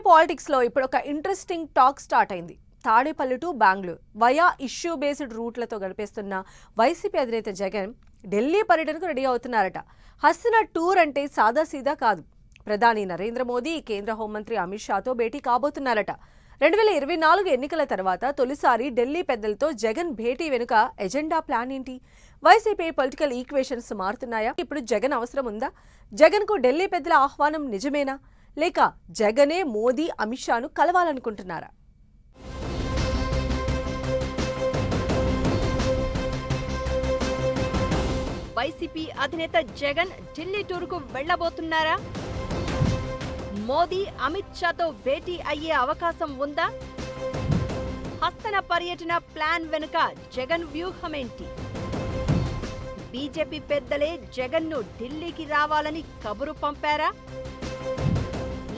Politics లో ఇప్పుడు ఒక ఇంట్రెస్టింగ్ టాక్ స్టార్ట్ అయింది. Tadepalli to Bengaluru via issue based రూట్లతో గడిపేస్తున్న వైసీపీ అధినేత జగన్ ఢిల్లీ పర్యటనకు రెడీ అవుతున్నారట. హస్తిన టూర్ అంటే సాదాసీదా కాదు. ప్రధాని నరేంద్ర మోదీ, కేంద్ర హోంమంత్రి అమిత్ షాతో భేటీ కాబోతున్నారట. 2024 ఎన్నికల తర్వాత తొలిసారి ఢిల్లీ పెద్దలతో జగన్ భేటీ వెనుక ఎజెండా ప్లాన్ ఏంటి? వైసీపీ పొలిటికల్ ఈక్వేషన్స్ మారుతున్నాయా? ఇప్పుడు జగన్ అవసరం ఉందా? జగన్ కు ఢిల్లీ పెద్దల ఆహ్వానం నిజమేనా, లేక జగనే మోదీ, అమిత్ షాను కలవాలనుకుంటున్నారా? వైసీపీ అధినేత జగన్ ఢిల్లీ టూర్కు వెళ్లబోతున్నారా? మోదీ, అమిత్ షాతో భేటీ అయ్యే అవకాశం ఉందా? హస్తన పర్యటన ప్లాన్ వెనుక జగన్ వ్యూహమేంటి? బీజేపీ పెద్దలే జగన్ను ఢిల్లీకి రావాలని కబురు పంపారా?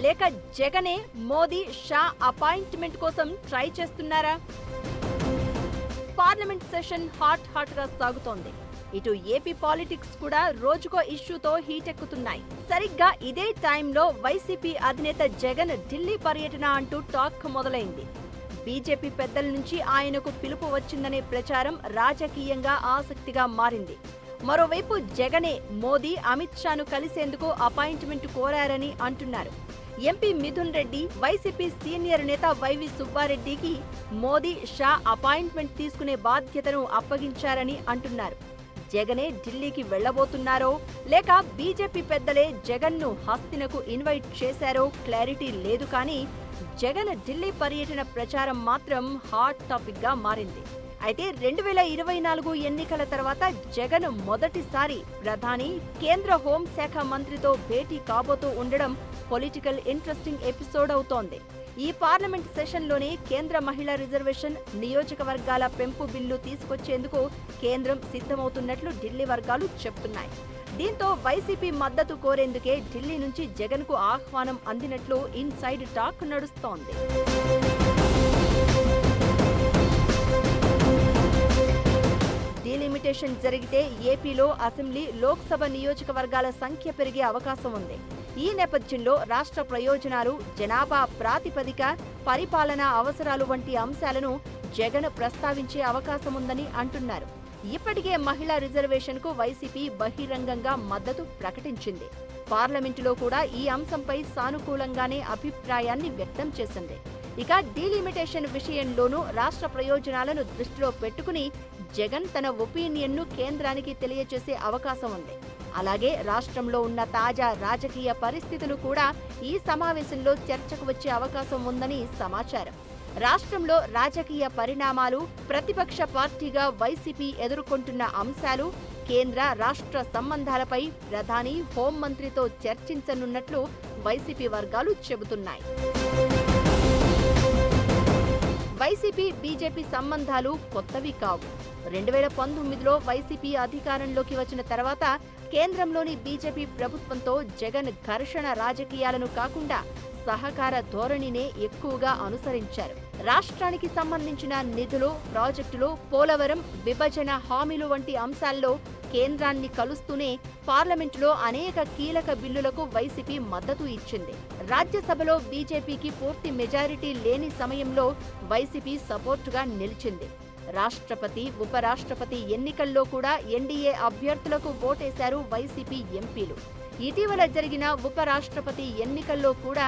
లేక జగనే మోదీ, షా అపాయింట్మెంట్ కోసం ట్రై చేస్తున్నారా? పార్లమెంట్ సెషన్ హాట్ గా సాగుతోంది. ఇటు ఏపీ పాలిటిక్స్ కూడా రోజుకో ఇష్యూతో హీటెక్కుతున్నాయి. సరిగ్గా ఇదే టైంలో వైసీపీ అధినేత జగన్ ఢిల్లీ పర్యటన అంటూ టాక్ మొదలైంది. బీజేపీ పెద్దల నుంచి ఆయనకు పిలుపు వచ్చిందనే ప్రచారం రాజకీయంగా ఆసక్తిగా మారింది. మరోవైపు జగనే మోదీ, అమిత్ షాను కలిసేందుకు అపాయింట్మెంట్ కోరారని అంటున్నారు. MP Mithun Reddy, YCP senior నేత వైవి సుబ్బారెడ్డికి మోదీ, షా అపాయింట్మెంట్ తీసుకునే బాధ్యతను అప్పగించారని అంటున్నారు. జగనే ఢిల్లీకి వెళ్లబోతున్నారో లేక బీజేపీ పెద్దలే జగన్ను హస్తినకు ఇన్వైట్ చేశారో క్లారిటీ లేదు. కానీ జగన్ ఢిల్లీ పర్యటన ప్రచారం మాత్రం హాట్ టాపిక్ గా మారింది. అయితే 2024 ఎన్నికల తర్వాత జగన్ మొదటిసారి ప్రధాని, కేంద్ర హోంశాఖ మంత్రితో భేటీ కాబోతూ ఉండడం పొలిటికల్ ఇంట్రెస్టింగ్ ఎపిసోడ్ అవుతోంది. ఈ పార్లమెంట్ సెషన్లోనే కేంద్ర మహిళా రిజర్వేషన్, నియోజకవర్గాల పెంపు బిల్లు తీసుకొచ్చేందుకు కేంద్రం సిద్ధమవుతున్నట్లు ఢిల్లీ వర్గాలు చెప్తున్నాయి. దీంతో వైసీపీ మద్దతు కోరేందుకే ఢిల్లీ నుంచి జగన్కు ఆహ్వానం అందినట్లు ఇన్సైడ్ టాక్ నడుస్తోంది. డీలిమిటేషన్ జరిగితే ఏపీలో అసెంబ్లీ, లోక్సభ నియోజకవర్గాల సంఖ్య పెరిగే అవకాశం ఉంది. ఈ నేపథ్యంలో రాష్ట్ర ప్రయోజనాలు, జనాభా ప్రాతిపదిక, పరిపాలనా అవసరాలు వంటి అంశాలను జగన్ ప్రస్తావించే అవకాశముందని అంటున్నారు. ఇప్పటికే మహిళా రిజర్వేషన్కు వైసీపీ బహిరంగంగా మద్దతు ప్రకటించింది. పార్లమెంటులో కూడా ఈ అంశంపై సానుకూలంగానే అభిప్రాయాన్ని వ్యక్తం చేసింది. ఇక డీలిమిటేషన్ విషయంలోనూ రాష్ట్ర ప్రయోజనాలను దృష్టిలో పెట్టుకుని జగన్ తన ఒపీనియన్ను కేంద్రానికి తెలియజేసే అవకాశం ఉంది. అలాగే రాష్ట్రంలో ఉన్న తాజా రాజకీయ పరిస్థితులు కూడా ఈ సమావేశంలో చర్చకు వచ్చే అవకాశం ఉందని సమాచారం. రాష్ట్రంలో రాజకీయ పరిణామాలు, ప్రతిపక్ష పార్టీగా వైసీపీ ఎదుర్కొంటున్న అంశాలు, కేంద్ర రాష్ట్ర సంబంధాలపై ప్రధాని, హోంమంత్రితో చర్చించనున్నట్లు వైసీపీ వర్గాలు చెబుతున్నాయి. వైసీపీ, బీజేపీ సంబంధాలు కొత్తవి కావు. 2019లో వైసీపీ అధికారంలోకి వచ్చిన తర్వాత కేంద్రంలోని బీజేపీ ప్రభుత్వంతో జగన్ ఘర్షణ రాజకీయాలను కాకుండా సహకార ధోరణినే ఎక్కువగా అనుసరించారు. రాష్ట్రానికి సంబంధించిన నిధులు, ప్రాజెక్టులు, పోలవరం, విభజన హామీలు వంటి అంశాల్లో కేంద్రాన్ని కలుస్తూనే పార్లమెంటులో అనేక కీలక బిల్లులకు వైసీపీ మద్దతు ఇచ్చింది. రాజ్యసభలో బీజేపీకి పూర్తి మెజారిటీ లేని సమయంలో వైసీపీ సపోర్టుగా నిలిచింది. రాష్ట్రపతి, ఉపరాష్ట్రపతి ఎన్నికల్లో కూడా ఎన్డీఏ అభ్యర్థులకు ఓటేశారు వైసీపీ ఎంపీలు. ఇటీవల జరిగిన ఉపరాష్ట్రపతి ఎన్నికల్లో కూడా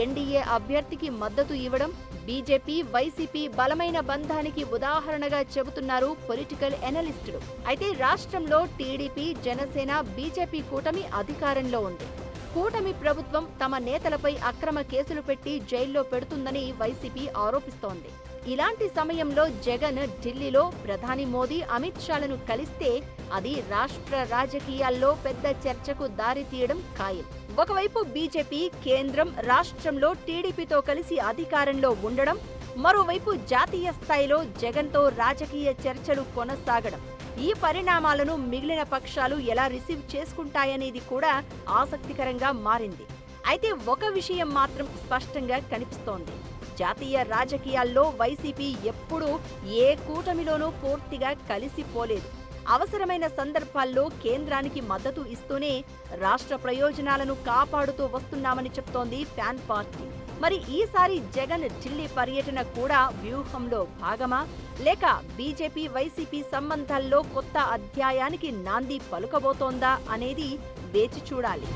ఎన్డీఏ అభ్యర్థికి మద్దతు ఇవ్వడం బీజేపీ, వైసీపీ బలమైన బంధానికి ఉదాహరణగా చెబుతున్నారు పొలిటికల్ ఎనలిస్టులు. అయితే రాష్ట్రంలో టీడీపీ, జనసేన, బీజేపీ కూటమి అధికారంలో ఉంది. కూటమి ప్రభుత్వం తమ నేతలపై అక్రమ కేసులు పెట్టి జైల్లో పెడుతుందని వైసీపీ ఆరోపిస్తోంది. ఇలాంటి సమయంలో జగన్ ఢిల్లీలో ప్రధాని మోదీ, అమిత్ షాలను కలిస్తే అది రాష్ట్ర రాజకీయాల్లో పెద్ద చర్చకు దారితీయడం ఖాయం. ఒకవైపు బీజేపీ, కేంద్రం రాష్ట్రంలో టీడీపీతో కలిసి అధికారంలో ఉండడం, మరోవైపు జాతీయ స్థాయిలో జగన్తో రాజకీయ చర్చలు కొనసాగడం. ఈ పరిణామాలను మిగిలిన పక్షాలు ఎలా రిసీవ్ చేసుకుంటాయనేది కూడా ఆసక్తికరంగా మారింది. అయితే ఒక విషయం మాత్రం స్పష్టంగా కనిపిస్తోంది. జాతీయ రాజకీయాల్లో వైసీపీ ఎప్పుడూ ఏ కూటమిలోనూ పూర్తిగా కలిసిపోలేదు. అవసరమైన సందర్భాల్లో కేంద్రానికి మద్దతు ఇస్తూనే రాష్ట్ర ప్రయోజనాలను కాపాడుతూ వస్తున్నామని చెప్తోంది ఫ్యాన్ పార్టీ. మరి ఈసారి జగన్ ఢిల్లీ పర్యటన కూడా వ్యూహంలో భాగమా, లేక బీజేపీ వైసీపీ సంబంధాల్లో కొత్త అధ్యాయానికి నాంది పలుకబోతోందా అనేది వేచి చూడాలి.